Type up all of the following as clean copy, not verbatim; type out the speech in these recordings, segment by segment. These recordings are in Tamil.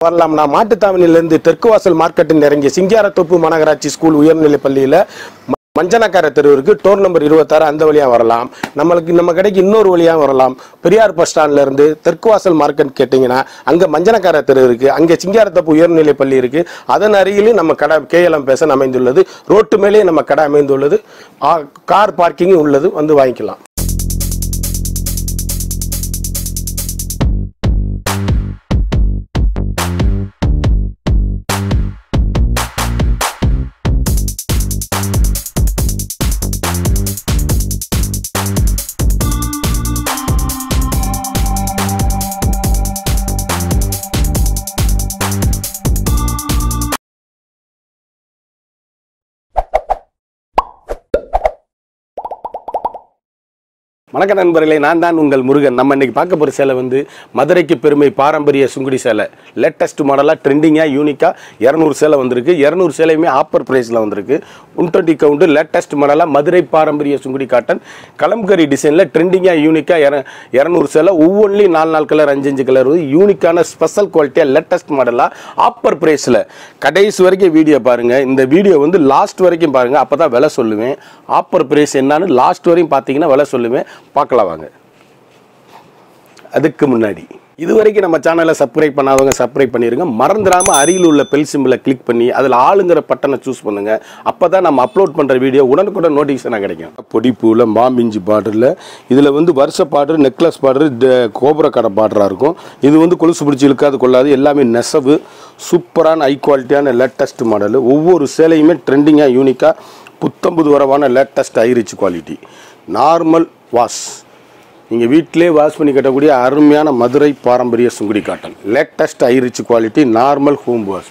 வரலாம். நான் மாட்டுத்தாவணியிலிருந்து தெற்கு வாசல் மார்க்கெட்டில் இறங்கிய சிங்காரத்தோப்பு மாநகராட்சி ஸ்கூல் உயர்நிலைப் பள்ளியில் மஞ்சனக்கார தெருவிற்கு டோர் நம்பர் 26 அந்த வழியாக வரலாம். நம்ம கடைக்கு இன்னொரு வழியாக வரலாம். பெரியார் பஸ் ஸ்டாண்ட்ல இருந்து தெற்கு வாசல் மார்க்கெட் கேட்டிங்கன்னா அங்கே மஞ்சனக்கார தெரு இருக்கு, அங்கே சிங்காரத்தோப்பு உயர்நிலைப் பள்ளி இருக்கு. அதன் அருகிலும் நம்ம கடை கேஎல்எம் பேசன் அமைந்துள்ளது. ரோட்டு மேலேயே நம்ம கடை அமைந்துள்ளது. கார் பார்க்கிங் உள்ளது, வந்து வாங்கிக்கலாம். வணக்கம் நண்பர்களே, நான் தான் உங்கள் முருகன். நம்ம இன்னைக்கு பார்க்க போகிற சேலை வந்து மதுரைக்கு பெருமை பாரம்பரிய சுங்குடி சேலை. லேட்டஸ்ட் மாடலாக ட்ரெண்டிங்காக யூனிக்காக 200 சேலை வந்திருக்கு. 200 சேலையுமே ஆப்பர் ப்ரைஸில் வந்திருக்கு. 120 கவுண்டு லேட்டஸ்ட் மாடலாக மதுரை பாரம்பரிய சுங்குடி காட்டன் கலம்கரி டிசைனில் ட்ரெண்டிங்காக யூனிக்காக 200 சேலை. ஒவ்வொன்றிலையும் 4 கலர் 5 கலர் யூனிக்கான ஸ்பெஷல் குவாலிட்டியாக லேட்டஸ்ட் மாடலாக ஆப்பர் ப்ரைஸில். கடைசி வரைக்கும் வீடியோ பாருங்கள். இந்த வீடியோ வந்து லாஸ்ட் வரைக்கும் பாருங்கள், அப்போ தான் விலை சொல்லுவேன். ஆப்பர் ப்ரைஸ் என்னன்னு லாஸ்ட் வரையும் பார்த்தீங்கன்னா விலை சொல்லுவேன். பார்க்கலாம் வாங்க. அதுக்கு முன்னாடி இதுவரைக்கும் நம்ம சேனலை சப்ஸ்கிரைப் பண்ணாதவங்க சப்ஸ்கிரைப் பண்ணிருங்க. மறந்துடாமல் அருகில் உள்ள பெல் சிம்பிளை கிளிக் பண்ணி அதில் ஆளுங்கிற பட்டனை சூஸ் பண்ணுங்க. அப்போ தான் நம்ம அப்லோட் பண்ணுற வீடியோ உடனுக்குடன் நோட்டிஃபிகேஷனாக கிடைக்கும். பொடிப்பூவில் மாம்பிஞ்சி பார்டரில் இதில் வந்து வருஷ பார்டர், நெக்லஸ் பார்டர், கோபுர கடை பார்டராக இருக்கும். இது வந்து கொலுசு பிடிச்சி இழுக்காது கொள்ளாது, எல்லாமே நெசவு. சூப்பரான ஹை குவாலிட்டியான லேட்டஸ்ட் மாடல். ஒவ்வொரு சேலையுமே ட்ரெண்டிங்காக யூனிக்காக புத்தம்புது வரவான latest high rich quality. Normal wash, நீங்கள் வீட்டிலே வாஷ் பண்ணி கட்டக்கூடிய அருமையான மதுரை பாரம்பரிய Sungudi cotton latest high rich quality normal home wash.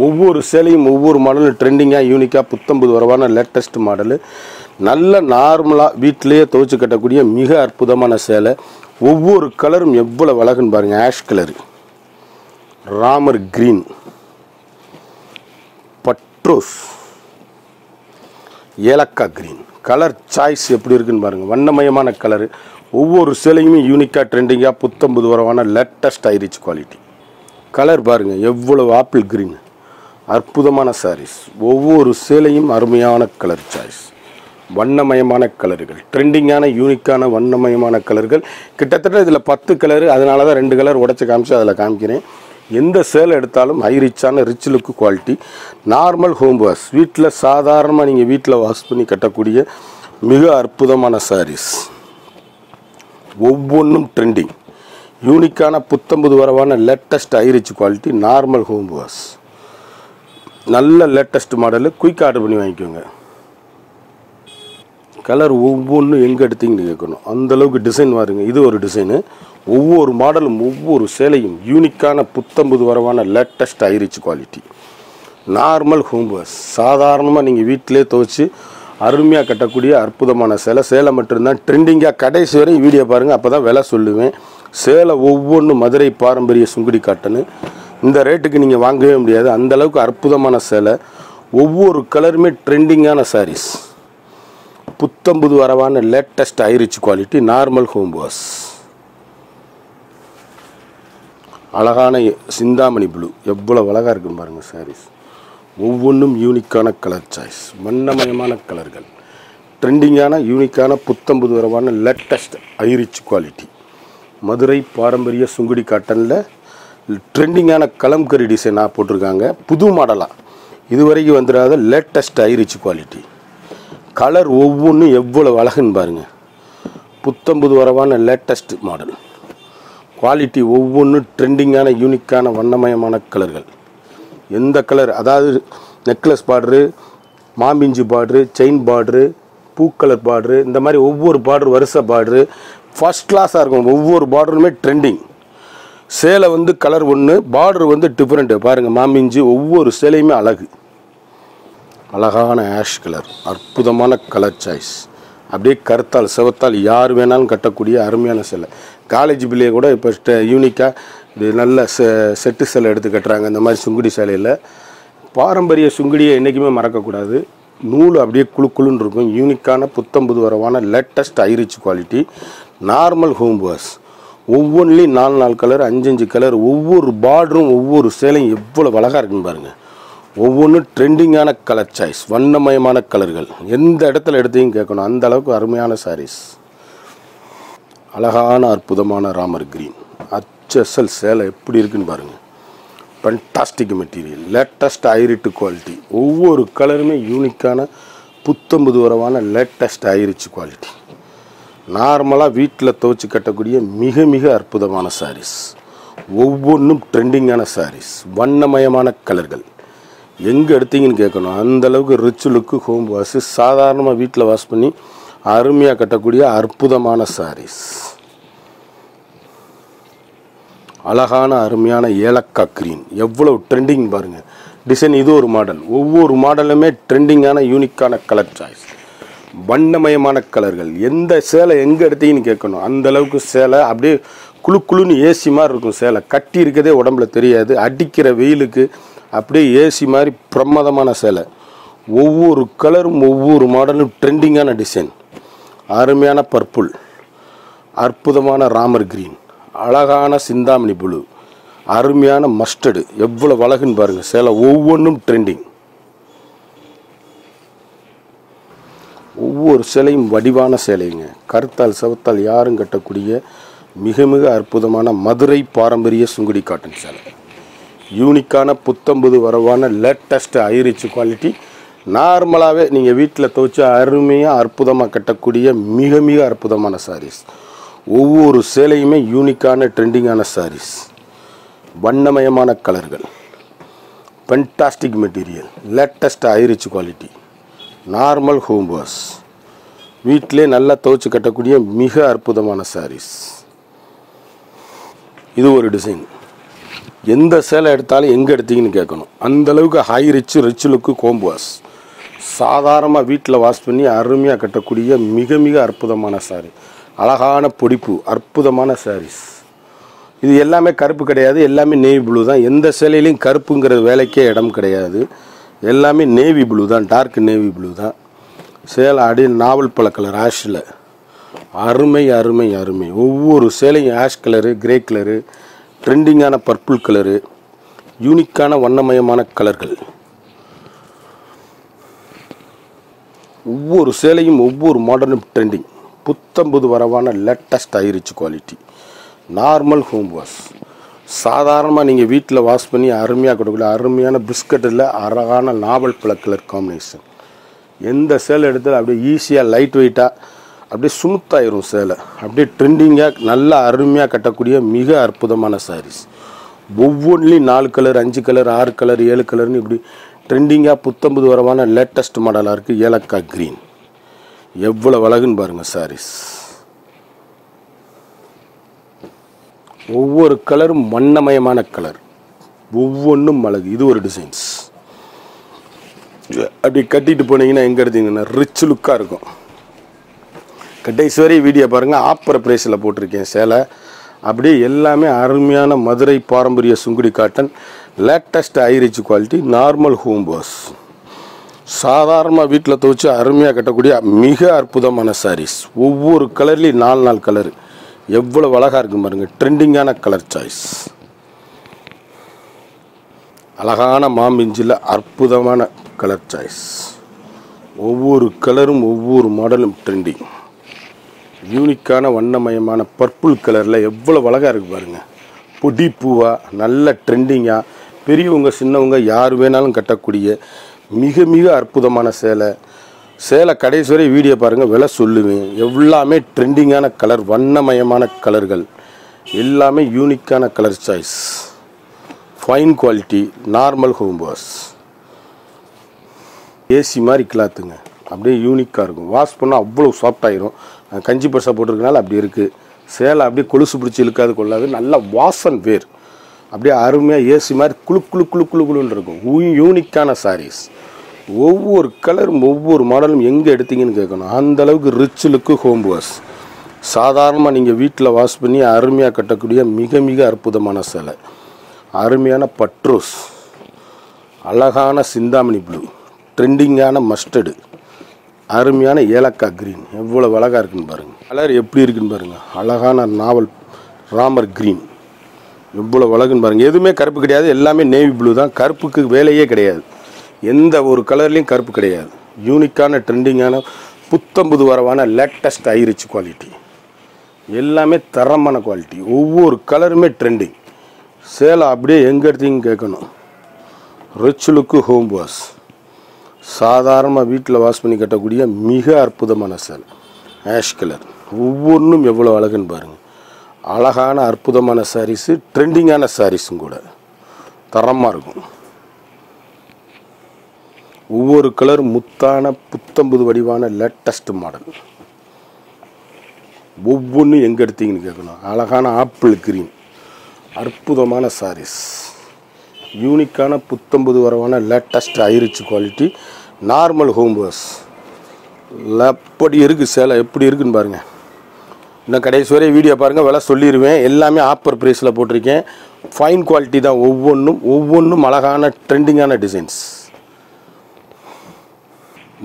ஒவ்வொரு சேலையும் ஒவ்வொரு மாடலும் ட்ரெண்டிங்காக யூனிக்காக புத்தம்புது வரவான லேட்டஸ்ட் மாடலு. நல்ல நார்மலாக வீட்டிலேயே துவைச்சு கட்டக்கூடிய மிக அற்புதமான சேலை. ஒவ்வொரு கலரும் எவ்வளோ அழகுன்னு பாருங்கள். ஆஷ் கலரு, ராமர் கிரீன், பட்ரோஸ், ஏலக்காய் கிரீன். கலர் சாய்ஸ் எப்படி இருக்குன்னு பாருங்கள். வண்ணமயமான கலரு. ஒவ்வொரு சேலையுமே யூனிக்காக ட்ரெண்டிங்காக புத்தம்புது வரவான latest high rich quality. Colour பாருங்கள் எவ்வளோ ஆப்பிள் கிரீன். அற்புதமான சாரீஸ். ஒவ்வொரு சேலையும் அருமையான கலர் சாய்ஸ். வண்ணமயமான கலர்கள், ட்ரெண்டிங்கான யூனிக்கான வண்ணமயமான கலர்கள். கிட்டத்தட்ட இதில் 10 கலரு, அதனால தான் 2 கலர் உடச்சி காமிச்சு அதில் காமிக்கிறேன். எந்த சேலை எடுத்தாலும் ஹை ரிச்சான rich look quality. Normal home wash, வீட்டில் சாதாரணமாக நீங்கள் வீட்டில் வாஷ் பண்ணி கட்டக்கூடிய மிக அற்புதமான சாரீஸ். ஒவ்வொன்றும் ட்ரெண்டிங் யூனிக்கான புத்தம்புது வரவான latest high rich quality normal home wash. நல்ல லேட்டஸ்ட் மாடலு. குயிக் ஆர்டர் பண்ணி வாங்கிக்கோங்க. கலர் ஒவ்வொன்றும் எங்கே எடுத்தீங்கன்னு கேட்கணும், அந்தளவுக்கு டிசைன் பாருங்க. இது ஒரு டிசைனு. ஒவ்வொரு மாடலும் ஒவ்வொரு சேலையும் யூனிக்கான புத்தம்புது வரவான latest high rich quality normal home wash. சாதாரணமாக நீங்கள் வீட்டிலே துவைச்சி அருமையாக கட்டக்கூடிய அற்புதமான சேலை. சேலை மட்டும்தான் ட்ரெண்டிங்காக. கடைசி வரையும் வீடியோ பாருங்கள், அப்போ தான் விலை சொல்லுவேன். சேலை ஒவ்வொன்றும் மதுரை பாரம்பரிய சுங்குடி காட்டனு. இந்த ரேட்டுக்கு நீங்கள் வாங்கவே முடியாது, அந்தளவுக்கு அற்புதமான சேலை. ஒவ்வொரு கலருமே ட்ரெண்டிங்கான சாரீஸ். புத்தம்புது வரவான latest high rich quality normal home wash. அழகான சிந்தாமணி ப்ளூ எவ்வளோ அழகாக இருக்குன்னு பாருங்கள் சாரீஸ். ஒவ்வொன்றும் யூனிக்கான கலர் சாய்ஸ். வண்ணமயமான கலர்கள். ட்ரெண்டிங்கான யூனிக்கான புத்தம்புது வரவான latest high rich quality Madurai பாரம்பரிய சுங்குடி காட்டனில் ட்ரெண்டிங்கான கலம்கரி டிசைனாக போட்டிருக்காங்க. புது மாடலாக இதுவரைக்கும் வந்துடாத latest high rich quality. Colour ஒவ்வொன்றும் எவ்வளோ அழகுன்னு பாருங்கள். புத்தம்புது வரவான லேட்டஸ்ட் மாடல் குவாலிட்டி. ஒவ்வொன்றும் ட்ரெண்டிங்கான யூனிக்கான வண்ணமயமான கலர்கள். எந்த கலர், அதாவது நெக்லஸ் பார்டரு, மாம்பிஞ்சி பார்டரு, செயின் பார்டரு, பூக்கலர் பார்டரு, இந்த மாதிரி ஒவ்வொரு பார்டரு வருஷ பார்டரு ஃபஸ்ட் கிளாஸாக இருக்கும். ஒவ்வொரு பார்டருமே ட்ரெண்டிங். சேலை வந்து கலர் ஒன்று, பார்டர் வந்து டிஃப்ரெண்ட்டு பாருங்கள். மாம்பிஞ்சி ஒவ்வொரு சேலையுமே அழகு. அழகான ஆஷ் கலர், அற்புதமான கலர் சாய்ஸ். அப்படியே கருத்தால் செவத்தால் யார் வேணாலும் கட்டக்கூடிய அருமையான சேலை. காலேஜ் பிள்ளையை கூட இப்போ யூனிக்காக இது நல்ல செட்டு சேலை எடுத்து கட்டுறாங்க. இந்த மாதிரி சுங்குடி சேலையில் பாரம்பரிய சுங்குடியை என்றைக்குமே மறக்கக்கூடாது. நூல் அப்படியே குழுக்குழுன்னு இருக்கும். யூனிக்கான புத்தம்புது வரவான latest high rich quality normal home wash. ஒவ்வொன்றிலையும் 4 கலர் 5 கலர், ஒவ்வொரு பார்டரும் ஒவ்வொரு சேலையும் எவ்வளோ அழகாக இருக்குன்னு பாருங்கள். ஒவ்வொன்றும் ட்ரெண்டிங்கான கலர் சாய்ஸ், வண்ணமயமான கலர்கள். எந்த இடத்துல எடுத்தையும் கேட்கணும், அந்த அளவுக்கு அருமையான சாரீஸ். அழகான அற்புதமான ராமர் கிரீன் HSL சேலை எப்படி இருக்குன்னு பாருங்கள். Fantastic material, latest high rich quality. ஒவ்வொரு கலருமே யூனிக்கான புத்தம்புது வரவான லேட்டஸ்ட் ஐரிச்சு குவாலிட்டி. நார்மலாக வீட்டில் துவைச்சி கட்டக்கூடிய மிக மிக அற்புதமான சாரீஸ். ஒவ்வொன்றும் ட்ரெண்டிங்கான சாரீஸ், வண்ணமயமான கலர்கள். எங்கே எடுத்தீங்கன்னு கேட்கணும், அந்தளவுக்கு ரிச் லுக்கு, ஹோம் வாஷு, சாதாரணமாக வீட்டில் வாஷ் பண்ணி அருமையாக கட்டக்கூடிய அற்புதமான சாரீஸ். அழகான அருமையான ஏலக்காய் க்ரீன், எவ்வளோ ட்ரெண்டிங் பாருங்கள். டிசைன் இது ஒரு மாடல், ஒவ்வொரு மாடலுமே ட்ரெண்டிங்கான யூனிக்கான கலர் சாய்ஸ், வண்ணமயமான கலர்கள். எந்த சேலை எங்கே எடுத்தீங்கன்னு கேட்கணும், அந்தளவுக்கு சேலை அப்படியே குழு குழுன்னு ஏசி மாதிரி இருக்கும். சேலை கட்டி இருக்கதே உடம்புல தெரியாது, அடிக்கிற வெயிலுக்கு அப்படியே ஏசி மாதிரி பிரமாதமான சேலை. ஒவ்வொரு கலரும் ஒவ்வொரு மாடலும் ட்ரெண்டிங்கான டிசைன். அருமையான பர்பிள், அற்புதமான ராமர் கிரீன், அழகான சிந்தாமணி ப்ளூ, அருமையான மஸ்டர்டு. எவ்வளோ அழகுன்னு பாருங்கள் சேலை. ஒவ்வொன்றும் ட்ரெண்டிங். ஒவ்வொரு சேலையும் வடிவான சேலைங்க. கருத்தால் சவத்தால் யாரும் கட்டக்கூடிய மிக மிக அற்புதமான மதுரை பாரம்பரிய சுங்குடி காட்டன் சேலை. யூனிக்கான புத்தம்புது வரவான லேட்டஸ்ட் ஐரிச்சு குவாலிட்டி. நார்மலாகவே நீங்கள் வீட்டில் துவைச்ச அருமையாக அற்புதமாக கட்டக்கூடிய மிக மிக அற்புதமான சாரீஸ். ஒவ்வொரு சேலையுமே யூனிக்கான ட்ரெண்டிங்கான சாரீஸ், வண்ணமயமான கலர்கள், fantastic material, latest high rich quality, normal home wash, வீட்டிலே நல்லா துவைச்சி கட்டக்கூடிய மிக அற்புதமான சாரீஸ். இது ஒரு டிசைன். எந்த சேலை எடுத்தாலும் எங்கே எடுத்தீங்கன்னு கேட்கணும், அந்தளவுக்கு ஹை ரிச் லுக்கு ஹோம் வாஷ். சாதாரணமாக வீட்டில் வாஷ் பண்ணி அருமையாக கட்டக்கூடிய மிக மிக அற்புதமான சாரீ. அழகான பொடிப்பு, அற்புதமான சாரீஸ். இது எல்லாமே கருப்பு கிடையாது, எல்லாமே நேவி ப்ளூ தான். எந்த சேலையிலையும் கருப்புங்கிற வேலைக்கே இடம் கிடையாது. எல்லாமே நேவி ப்ளூ தான், டார்க் நேவி ப்ளூ தான். சேலை அடியில் நாவல் பழ கலர் ஆஷில், அருமை அருமை அருமை. ஒவ்வொரு சேலையும் ஆஷ் கலரு, கிரே கலரு, ட்ரெண்டிங்கான பர்பிள் கலரு, யூனிக்கான வண்ணமயமான கலர்கள். ஒவ்வொரு சேலையும் ஒவ்வொரு மாடலும் ட்ரெண்டிங், புத்தம்புது வரவான latest high rich quality, normal home wash. சாதாரணமாக நீங்கள் வீட்டில் வாஷ் பண்ணி அருமையாக கொடுக்கல அருமையான பிஸ்கட்டில் அழகான நாவல் பழ கலர் காம்பினேஷன். எந்த சேலை எடுத்தாலும் அப்படியே ஈஸியாக லைட் வெயிட்டாக அப்படியே ஸ்மூத்தாயிரும் சேலை. அப்படியே ட்ரெண்டிங்காக நல்லா அருமையாக கட்டக்கூடிய மிக அற்புதமான சாரீஸ். ஒவ்வொன்றிலையும் 4 கலர் 5 கலர் 6 கலர் 7 கலர்னு இப்படி ட்ரெண்டிங்காக புத்தம்புது வரவான லேட்டஸ்ட் மாடலாக இருக்குது. ஏலக்காய் க்ரீன், எவ்வளோ அழகுன்னு பாருங்கள் சாரீஸ். ஒவ்வொரு கலரும் வண்ணமயமான கலர், ஒவ்வொன்றும் அழகு. இது ஒரு டிசைன்ஸ். அப்படி கட்டிட்டு போனீங்கன்னா எங்கே எடுத்தீங்கன்னா ரிச் லுக்காக இருக்கும். கடைசி வீடியோ பாருங்கள், ஆப்பர் ப்ரைஸில் போட்டிருக்கேன் சேலை. அப்படியே எல்லாமே அருமையான மதுரை பாரம்பரிய Sungudi cotton, latest high rich quality, normal home wash. சாதாரணமாக வீட்டில் துவைச்சி அருமையாக கட்டக்கூடிய மிக அற்புதமான சாரீஸ். ஒவ்வொரு கலர்லேயும் 4 கலரு, எவ்வளோ அழகாக இருக்கும் பாருங்கள். ட்ரெண்டிங்கான கலர் சாய்ஸ், அழகான மாம்பிஞ்சில் அற்புதமான கலர் சாய்ஸ். ஒவ்வொரு கலரும் ஒவ்வொரு மாடலும் ட்ரெண்டிங். யூனிக்கான வண்ணமயமான பர்பிள் கலரில் எவ்வளோ அழகாக இருக்குது பாருங்கள். பொடி பூவாக நல்ல ட்ரெண்டிங்காக பெரியவங்க சின்னவங்க யார் வேணாலும் கட்டக்கூடிய மிக மிக அற்புதமான சேலை. சேலை கடைசி வரை வீடியோ பாருங்கள், விலை சொல்லுவேன். எல்லாமே ட்ரெண்டிங்கான கலர், வண்ணமயமான கலர்கள், எல்லாமே யூனிக்கான colour choice, fine quality, normal home wash. AC மாதிரி கிளாத்துங்க, அப்படியே யூனிக்காக இருக்கும். வாஷ் பண்ணால் அவ்வளோ சாஃப்டாகிடும். கஞ்சி பர்ஸாக போட்டிருக்கனால அப்படி இருக்குது. சேலை அப்படியே கொலுசு பிடிச்சி இழுக்காது கொள்ளாது, நல்ல வாசன் வேர். அப்படியே அருமையாக ஏசி மாதிரி குழு குழு குழு குழு குழுன்னு இருக்கும். யூனிக்கான சாரீஸ். ஒவ்வொரு கலரும் ஒவ்வொரு மாடலும் எங்கே எடுத்தீங்கன்னு கேட்கணும், அந்தளவுக்கு ரிச் லுக்கு ஹோம் வாஷ். சாதாரணமாக நீங்கள் வீட்டில் வாஷ் பண்ணி அருமையாக கட்டக்கூடிய மிக மிக அற்புதமான சேலை. அருமையான பட்ரோஸ், அழகான சிந்தாமணி ப்ளூ, ட்ரெண்டிங்கான மஸ்டர்டு, அருமையான ஏலக்காய் க்ரீன், எவ்வளோ அழகாக இருக்குன்னு பாருங்கள். கலர் எப்படி இருக்குன்னு பாருங்கள். அழகான நாவல் ராமர் க்ரீன் எவ்வளோ அழகுன்னு பாருங்கள். எதுவுமே கருப்பு கிடையாது, எல்லாமே நேவி ப்ளூ தான். கருப்புக்கு வேலையே கிடையாது, எந்த ஒரு கலர்லேயும் கருப்பு கிடையாது. யூனிக்கான ட்ரெண்டிங்கான புத்தம்புது வரவான லேட்டஸ்ட் ஐரிச் குவாலிட்டி, எல்லாமே தரமான குவாலிட்டி. ஒவ்வொரு கலருமே ட்ரெண்டிங். சேலை அப்படியே எங்கே எடுத்தீங்க கேட்கணும். ரிச் லுக்கு ஹோம் வாஷ், சாதாரணமாக வீட்டில் வாஷ் பண்ணி கட்டக்கூடிய மிக அற்புதமான சேலை. ஆஷ் கலர் ஒவ்வொன்றும் எவ்வளோ அழகுன்னு பாருங்கள். அழகான அற்புதமான சாரீஸு, ட்ரெண்டிங்கான சாரீஸும் கூட தரமாக இருக்கும். ஒவ்வொரு கலர் முத்தான புத்தம்புது வடிவான லேட்டஸ்ட் மாடல். ஒவ்வொன்றும் எங்கே எடுத்தீங்கன்னு கேட்கணும். அழகான ஆப்பிள் கிரீன் அற்புதமான சாரீஸ், யூனிக்கான புத்தம்புது வரவான latest high rich quality, normal home wash. எப்படி இருக்குது சேலை, எப்படி இருக்குன்னு பாருங்கள். இன்னும் கடைசி வரை வீடியோ பாருங்கள், விலை சொல்லிடுவேன். எல்லாமே ஆஃபர் ப்ரைஸில் போட்டிருக்கேன். ஃபைன் குவாலிட்டி தான். ஒவ்வொன்றும் அழகான ட்ரெண்டிங்கான டிசைன்ஸ்.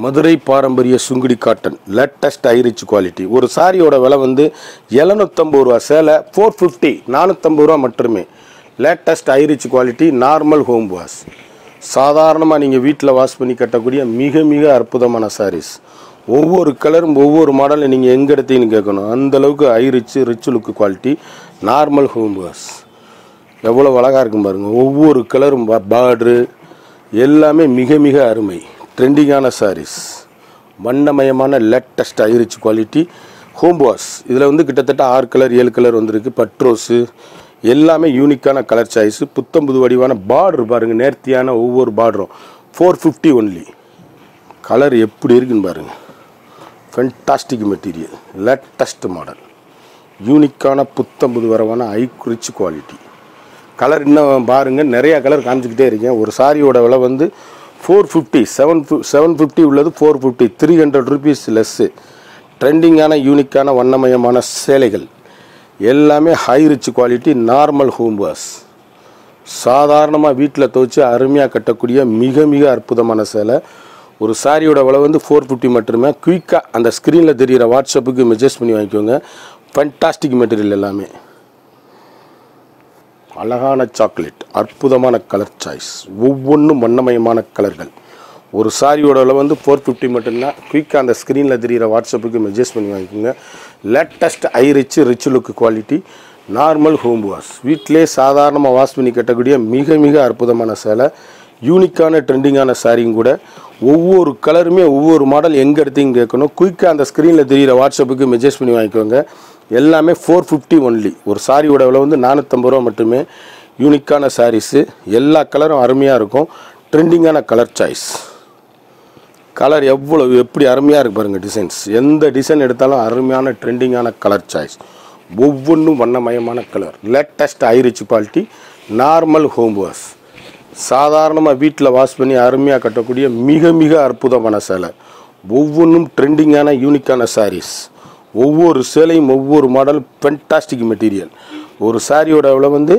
மதுரை பாரம்பரிய Sungudi cotton latest high rich quality. ஒரு சாரியோட விலை வந்து 750 ரூபா, சேலை 450, 450 ரூபா மட்டுமே. Latest high rich quality, normal home wash. சாதாரணமாக நீங்கள் வீட்டில் வாஷ் பண்ணி கட்டக்கூடிய மிக மிக அற்புதமான சாரீஸ். ஒவ்வொரு கலரும் ஒவ்வொரு மாடலில் நீங்கள் எங்கே எடுத்தீங்கன்னு கேட்கணும். அந்தளவுக்கு rich look quality, normal home wash. எவ்வளோ அழகாக இருக்கும் பாருங்கள். ஒவ்வொரு கலரும் பார்டரு எல்லாமே மிக மிக அருமை. ட்ரெண்டிங்கான சாரீஸ், வண்ணமயமான latest high rich quality home wash. இதில் வந்து கிட்டத்தட்ட 6 கலர் 7 கலர் வந்திருக்கு. பட்ரோஸு எல்லாமே யூனிக்கான கலர் சாய்ஸு. புத்தம்புது வடிவான பார்டர் பாருங்கள், நேர்த்தியான ஒவ்வொரு பார்டரும் 450 ஒன்லி. கலர் எப்படி இருக்குன்னு பாருங்கள். ஃபென்டாஸ்டிக் மெட்டீரியல், லேட்டஸ்ட் மாடல், யூனிக்கான புத்தம்புது வரவான ரிச் குவாலிட்டி. கலர் இன்னும் பாருங்கள், நிறையா கலர் காமிச்சிக்கிட்டே இருக்கேன். ஒரு சாரியோட விலை வந்து 450, 750 உள்ளது 450, 300 ருபீஸ் லெஸ்ஸு. ட்ரெண்டிங்கான யூனிக்கான வண்ணமயமான சேலைகள் எல்லாமே rich quality, normal home wash. சாதாரணமாக வீட்டில் துவைச்சி அருமையாக கட்டக்கூடிய மிக மிக அற்புதமான சேலை. ஒரு சாரியோட விலை வந்து 450 மட்டுமே. குயிக்காக அந்த ஸ்க்ரீனில் தெரிகிற வாட்ஸ்அப்புக்கு மெசேஜ் பண்ணி வாங்கிக்கோங்க. ஃபண்டாஸ்டிக் மெட்டீரியல் எல்லாமே. அழகான சாக்லேட், அற்புதமான கலர் சாய்ஸ், ஒவ்வொன்றும் வண்ணமயமான கலர்கள். ஒரு சாரியோட விலை வந்து 450 மட்டும்தான். குயிக்காக அந்த ஸ்க்ரீனில் தெரிகிற வாட்ஸ்அப்புக்கு மெசேஜ் பண்ணி வாங்கிக்கோங்க. Latest rich look quality, normal home wash. வீட்டிலே சாதாரணமாக வாஷ் பண்ணி கட்டக்கூடிய மிக மிக அற்புதமான சேலை. யூனிக்கான ட்ரெண்டிங்கான சாரியும் கூட. ஒவ்வொரு கலருமே ஒவ்வொரு மாடல் எங்கே எடுத்தீங்க கேட்கணும். குயிக்காக அந்த ஸ்க்ரீனில் தெரிகிற வாட்ஸ்அப்புக்கு மெசேஜ் பண்ணி வாங்கிக்கோங்க. எல்லாமே 450 ஒன்லி. ஒரு சாரியோட விலை வந்து 450 ரூபா மட்டுமே. யூனிக்கான சாரீஸு, எல்லா கலரும் அருமையாக இருக்கும். ட்ரெண்டிங்கான கலர் சாய்ஸ். கலர் எப்படி அருமையாக இருக்குது பாருங்கள். டிசைன்ஸ் எந்த டிசைன் எடுத்தாலும் அருமையான ட்ரெண்டிங்கான கலர் சாய்ஸ். ஒவ்வொன்றும் வண்ணமயமான colour. Latest rich quality, normal home wash. சாதாரணமாக வீட்டில் வாஷ் பண்ணி அருமையாக கட்டக்கூடிய மிக மிக அற்புதமான சேலை. ஒவ்வொன்றும் ட்ரெண்டிங்கான யூனிக்கான சாரீஸ். ஒவ்வொரு சேலையும் ஒவ்வொரு மாடல் ஃபென்டாஸ்டிக் மெட்டீரியல். ஒரு சாரியோட விலை வந்து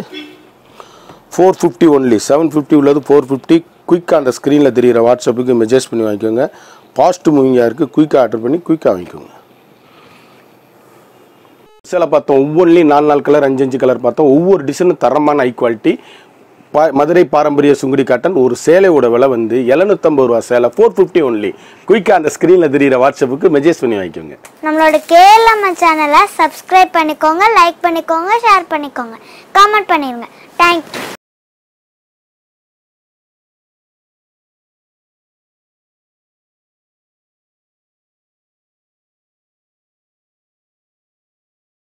450 ஒன்லி. 750 உள்ளது 450. குயிக்காக அந்த ஸ்க்ரீனில் தெரிகிற வாட்ஸ்அப்புக்கு மெசேஜ் பண்ணி வாங்கிக்கோங்க. ஃபாஸ்ட் மூவிங்காக இருக்குது. குயிக்காக ஆர்டர் பண்ணி குயிக்காக வாங்கிக்கோங்க. சேலை பார்த்தோம், ஒவ்வொன்றிலையும் 4 கலர் 5 கலர் பார்த்தோம். ஒவ்வொரு டிசைனும் தரமான குவாலிட்டி. மதுரை பாரம்பரிய சுங்குடி காட்டன். ஒரு சேலையோட விலை வந்து 750 ரூபா, சேலை 450 ஒன்லி. குயிக்காக அந்த ஸ்க்ரீனில் தெரிகிற வாட்ஸ்அப்புக்கு மெசேஜ் பண்ணி வாங்கிக்கோங்க. நம்மளோட கேஎல்எம் சேனலை சப்ஸ்கிரைப் பண்ணிக்கோங்க, லைக் பண்ணிக்கோங்க, ஷேர் பண்ணிக்கோங்க, கமெண்ட் பண்ணிடுங்க. தேங்க்யூ.